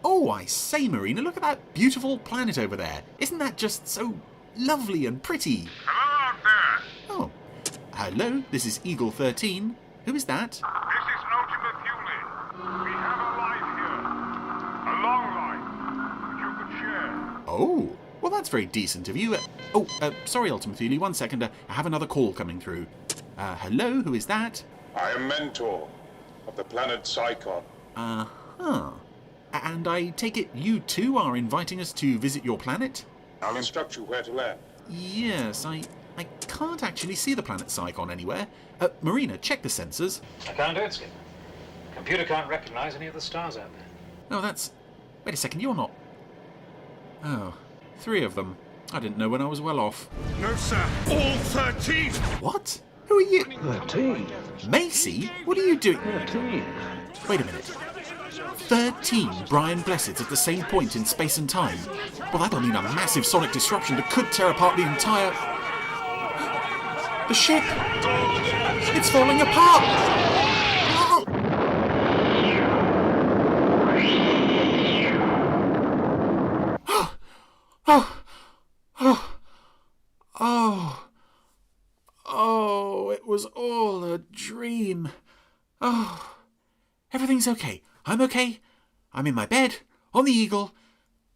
Oh, I say, Marina, look at that beautiful planet over there. Isn't that just so lovely and pretty? Hello out there. Oh, hello, this is Eagle 13. Who is that? This is Ultima Thule. We have a life here. A long life that you could share. Oh, well, that's very decent of you. Sorry, Ultima Thule, 1 second. I have another call coming through. Hello, who is that? I am Mentor of the planet Psychon. Uh-huh. And I take it you too are inviting us to visit your planet? I'll instruct you where to land. Yes, I can't actually see the planet Psychon anywhere. Marina, check the sensors. I can't do it, Skipper. Computer can't recognize any of the stars out there. Oh, that's... Wait a second, you're not... Oh, 3 of them. I didn't know when I was well off. No, sir. All 13. What? Who are you? 13. Macy? What are you doing? 13. Wait a minute. 13 Brian Blesseds at the same point in space and time. Well, that'll mean a massive sonic disruption that could tear apart the entire... The ship! It's falling apart! Oh, it was all a dream. Oh, everything's okay. I'm okay. I'm in my bed, on the Eagle,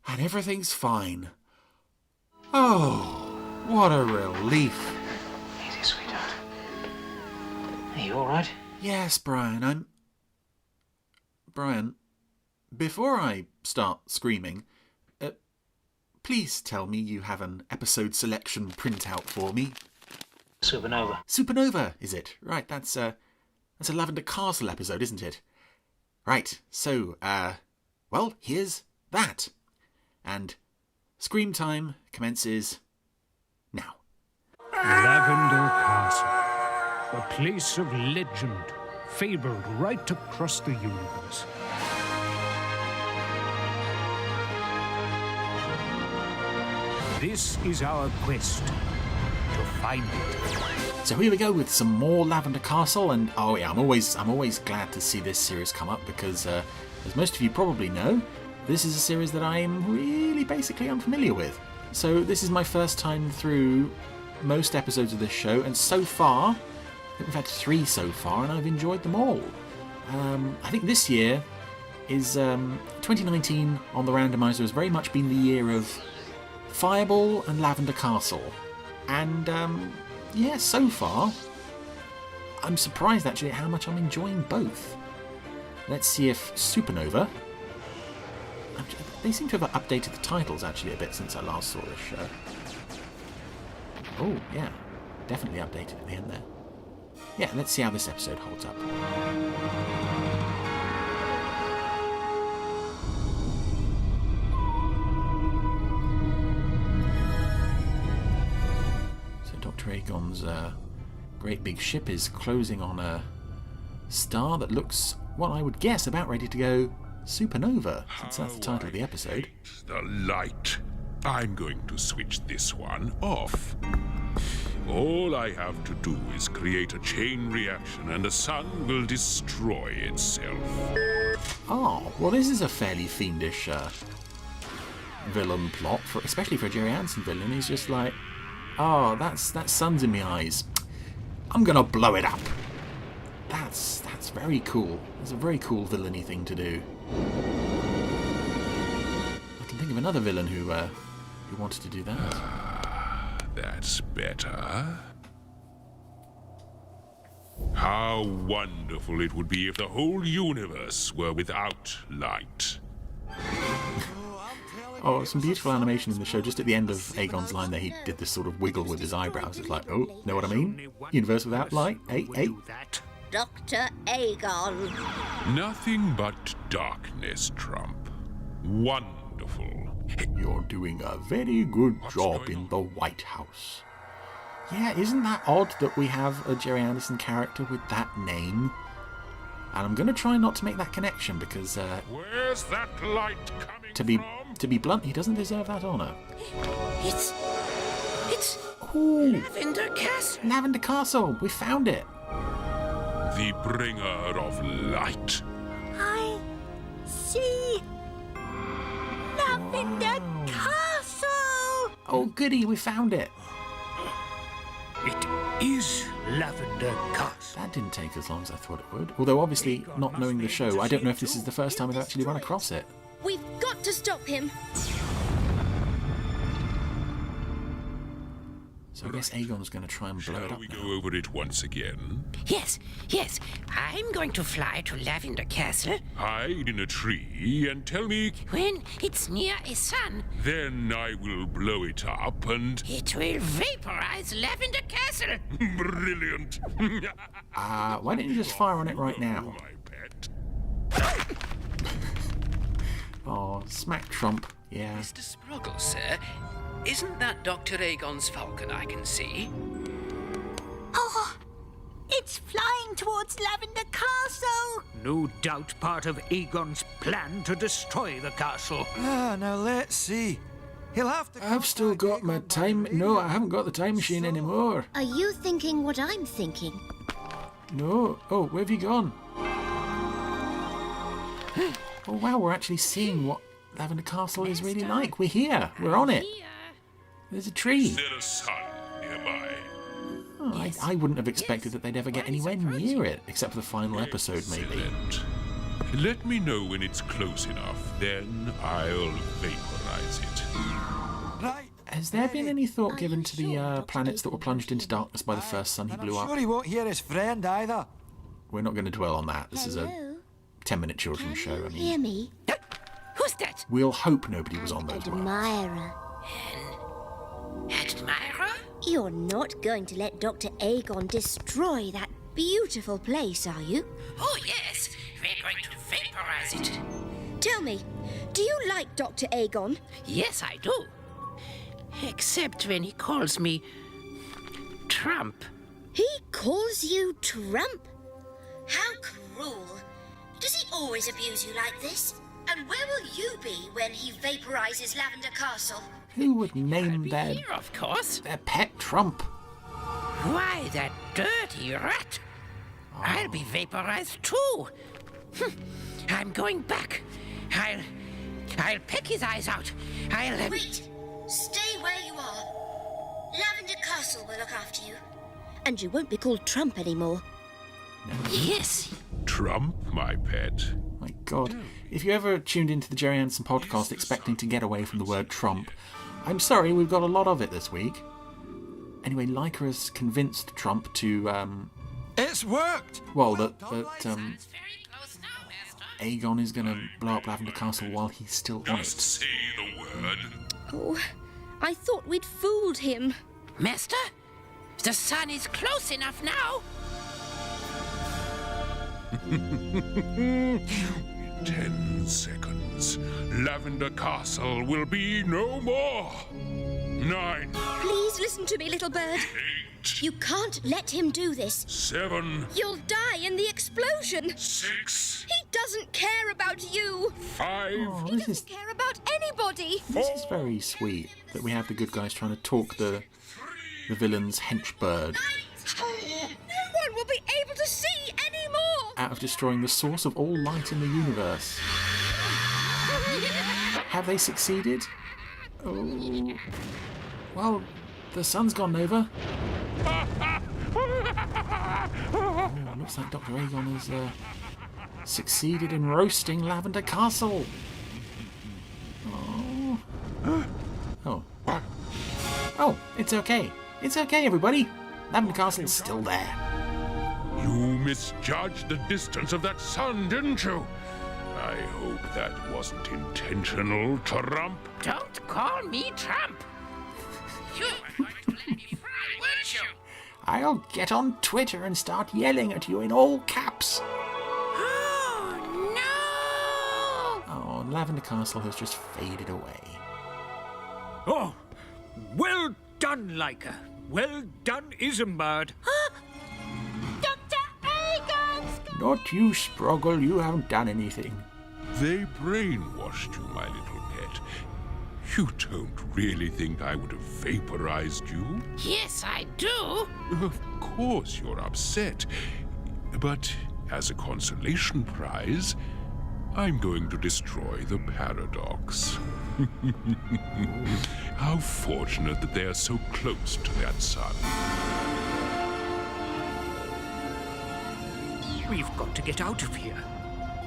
and everything's fine. Oh, what a relief. Easy, sweetheart. Are you all right? Yes, Brian, Brian, before I start screaming, please tell me you have an episode selection printout for me. Supernova. Supernova, is it? Right, that's a Lavender Castle episode, isn't it? Right, so, well, here's that. And scream time commences now. Lavender Castle, a place of legend, fabled right across the universe. This is our quest to find it. So here we go with some more Lavender Castle, and oh yeah, I'm always glad to see this series come up because, as most of you probably know, this is a series that I am really basically unfamiliar with. So this is my first time through most episodes of this show, and so far, I think we've had 3 so far, and I've enjoyed them all. I think this year is 2019 on the Randomiser has very much been the year of Fireball and Lavender Castle, and yeah, so far I'm surprised actually at how much I'm enjoying both. Let's see if Supernova... They seem to have updated the titles actually a bit since I last saw this show. Oh yeah, definitely updated at the end there. Yeah, let's see how this episode holds up. Dr. Agon's great big ship is closing on a star that looks, well, I would guess, about ready to go supernova, since that's the title of the episode. The light. I'm going to switch this one off. All I have to do is create a chain reaction and the sun will destroy itself. Oh, well, this is a fairly fiendish villain plot, especially for a Jerry Hansen villain. He's just like, oh, that sun's in my eyes. I'm gonna blow it up. That's very cool. It's a very cool villainy thing to do. I can think of another villain who wanted to do that. That's better. How wonderful it would be if the whole universe were without light. Oh, some beautiful animation in the show. Just at the end of Agon's line there, he did this sort of wiggle with his eyebrows. It's like, oh, know what I mean? Universe without light? Hey. Dr. Agon. Nothing but darkness, Trump. Wonderful. You're doing a very good job in the White House. Yeah, isn't that odd that we have a Jerry Anderson character with that name? And I'm going to try not to make that connection because, Where's that light coming to be blunt, he doesn't deserve that honour. It's Ooh, Lavender Castle. Lavender Castle, we found it. The bringer of light. I see. Lavender Castle! Oh, goody, we found it. It is Lavender Castle. That didn't take as long as I thought it would. Although, obviously, not knowing the show, I don't know if this is the first time I've actually run across it. We've got to stop him. So I guess Agon's going to try and blow it Shall up we now. go over it once again? Yes, I'm going to fly to Lavender Castle. Hide in a tree and tell me, When it's near a sun, then I will blow it up and... it will vaporize Lavender Castle. Brilliant! Why don't you just fire on it right now? My pet. Oh, smack Trump. Yeah. Mr. Sproggle, sir, isn't that Dr. Agon's falcon I can see? Oh, it's flying towards Lavender Castle. No doubt part of Agon's plan to destroy the castle. Now let's see. He'll have to. I've still got my time... No, I haven't got the time machine anymore. Are you thinking what I'm thinking? No. Oh, where have you gone? Oh, wow, we're actually seeing what Lavender Castle is really like. We're here. We're on it. There's a tree. Is there a sun nearby? Oh, I wouldn't have expected that they'd ever get anywhere near it, except for the final episode, maybe. Excellent. Let me know when it's close enough, then I'll vaporize it. Right. Has there been any thought given to the planets that were plunged into darkness by the first sun he And I'm blew up? sure he won't hear his friend either. We're not going to dwell on that. This is a Hello? 10-minute children's show. I Hear mean, me? Who's that? we'll hope nobody was on those words. Admira. Admira? You're not going to let Dr. Agon destroy that beautiful place, are you? Oh, yes. We're going to vaporize it. Tell me, do you like Dr. Agon? Yes, I do. Except when he calls me Trump. He calls you Trump? How cruel. Does he always abuse you like this? And where will you be when he vaporizes Lavender Castle? Who would name their Here, of course. pet Trump? Why, that dirty rat. I'll be vaporized too. I'm going back. I'll peck his eyes out. Wait! Stay where you are. Lavender Castle will look after you. And you won't be called Trump anymore. Yes. Trump, my pet. My God. If you ever tuned into the Jerry Anderson podcast expecting to get away from the word Trump, I'm sorry, we've got a lot of it this week. Anyway, Leica has convinced Trump to, It's worked. well, Well that done, Leica. Very close now, Master. Agon is going to blow up Lavender Castle while he's still on Just it. say the word. Oh, I thought we'd fooled him. Master, the sun is close enough now. 10 seconds. Lavender Castle will be no more. 9, Please listen to me, little bird. 8, You can't let him do this. 7, You'll die in the explosion. 6, He doesn't care about you. 5, Oh, He doesn't care about anybody. this is very sweet that we have the good guys trying to talk the villain's hench bird No one will be able to see anymore. out of destroying the source of all light in the universe. Have they succeeded? Oh. Well, the sun's gone over. Oh, looks like Dr. Agon has succeeded in roasting Lavender Castle. Oh. Oh. Oh, it's okay. It's okay, everybody. Lavender Castle's still there. You misjudged the distance of that sun, didn't you? I hope that wasn't intentional, Trump. Don't call me Trump. You were going to let me fly, weren't you? I'll get on Twitter and start yelling at you in all caps. Oh, no! Oh, Lavender Castle has just faded away. Oh, well done, Leica. Well done, Isambard. Dr. Agon's Not you, Sproggle. You haven't done anything. They brainwashed you, my little pet. You don't really think I would have vaporized you? Yes, I do. Of course you're upset. But as a consolation prize, I'm going to destroy the paradox. How fortunate that they are so close to that sun. We've got to get out of here.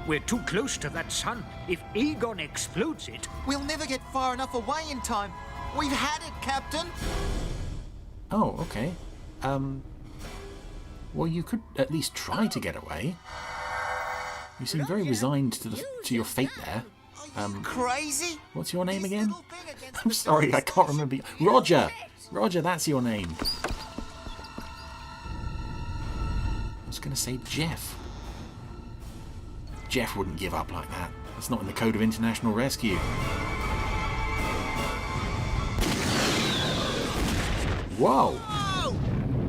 We're too close to that sun. If Agon explodes it... We'll never get far enough away in time. We've had it, Captain. Oh, okay. Well, you could at least try to get away. You seem very resigned to your fate there. Crazy? What's your name again? I'm sorry, I can't remember. Roger! Roger, that's your name. I was going to say Jeff. Jeff wouldn't give up like that. That's not in the Code of International Rescue. Whoa!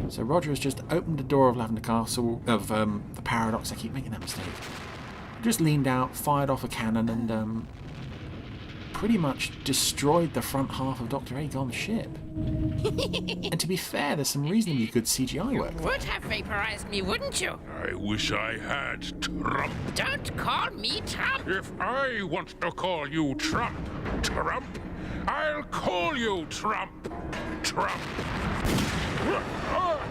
So Roger has just opened the door of Lavender Castle, of the Paradox. I keep making that mistake. Just leaned out, fired off a cannon, and pretty much destroyed the front half of Dr. Agon's ship. And to be fair, there's some reasonably good CGI work. You would have vaporized me, wouldn't you? I wish I had Trump. Don't call me Trump. If I want to call you Trump, I'll call you Trump.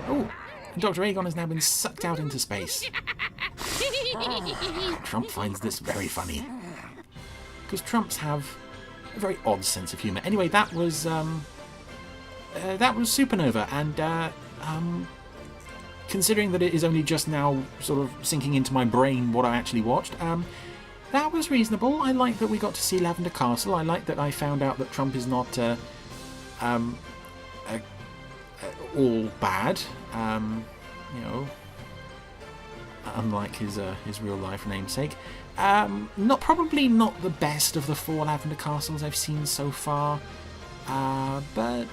Oh, Dr. Agon has now been sucked out into space. Trump finds this very funny. Because Trumps have a very odd sense of humour. Anyway, that was Supernova, and considering that it is only just now sort of sinking into my brain what I actually watched, that was reasonable. I like that we got to see Lavender Castle. I like that I found out that Trump is not all bad. You know, unlike his real life namesake. Probably not the best of the 4 Lavender Castles I've seen so far, but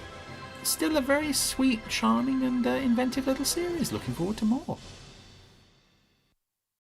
still a very sweet, charming, and inventive little series. Looking forward to more.